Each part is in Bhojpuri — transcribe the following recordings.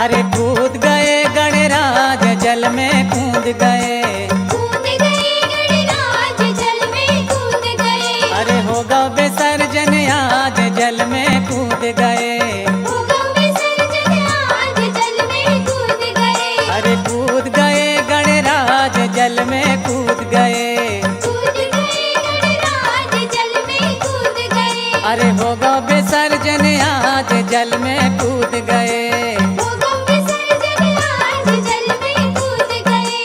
अरे कूद गए गणराज जल में कूद गए, कूद गए गणराज जल में कूद गए। अरे होगा विसर्जन आज जल में कूद गए, होगा विसर्जन आज जल में कूद गए। अरे कूद गए गणराज जल में कूद गए, कूद गए गणराज जल में कूद गए। अरे होगा विसर्जन आज जल में कूद गए। होगा विसर्जन आज जल में कूद गए।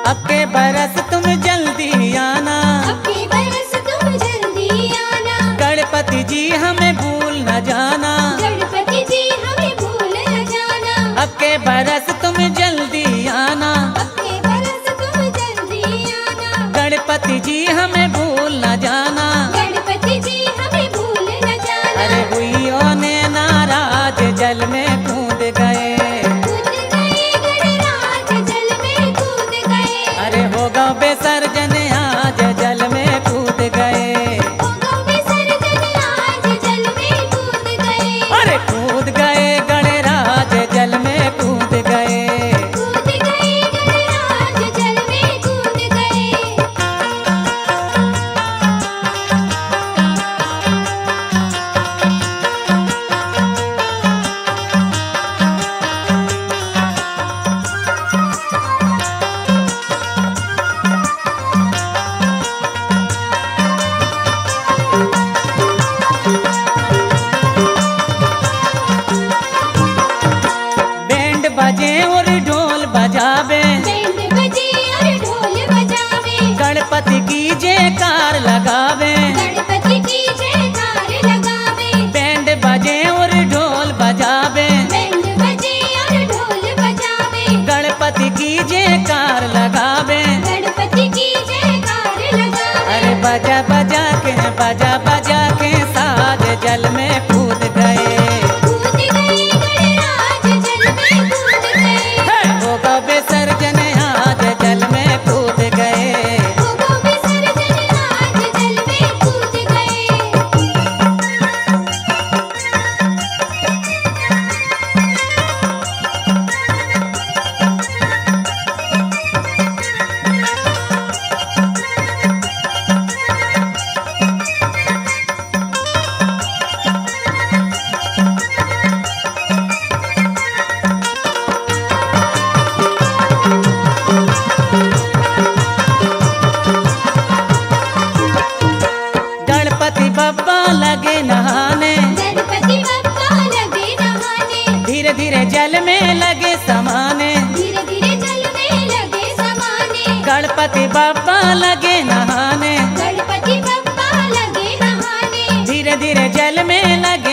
अब के बरस तुम जल्दी आना, अब के बरस तुम जल्दी आना। गणपति जी हमें भूल न जाना, गणपति जी हमें भूल न जाना। अब के बरस तुम जल्दी आना, अब के बरस तुम जल्दी आना। गणपति जी हमें भूल न जाना। गणपति जी हमें भूल न जाना। अरे हुइयों ने नाराज जल में कूद गए, कूद गए गणराज जल में कूद गए। अरे होगा विसर्जन आज जल में कूद गए, होगा विसर्जन आज जल में कूद गए। अरे कूद गए गणराज जल में कूद गए। कूद गए गणराज जल में कूद गए। बैंड बजे और ढोल बजावे, बैंड बजे और ढोल बजावे। गणपति की जयकार लगावे, गणपति की जयकार लगावे। बैंड बजे और ढोल बजावे, बैंड बजे और ढोल बजावे। गणपति की जयकार लगावे। गणपति की जयकार लगावे। अरे बजा बजा के साज जल में कूद गए, कूद गए गणराज जल में कूद गए। होगा विसर्जन आज जल में कूद गए। होगा विसर्जन आज जल में कूद गए। गणपति बप्पा लगे नहाने, गणपति बप्पा लगे नहाने। धीरे धीरे जल में लगे समाने, धीरे धीरे जल में लगे समाने। गणपति बप्पा लगे नहाने, गणपति बप्पा लगे नहाने। धीरे धीरे जल में लगे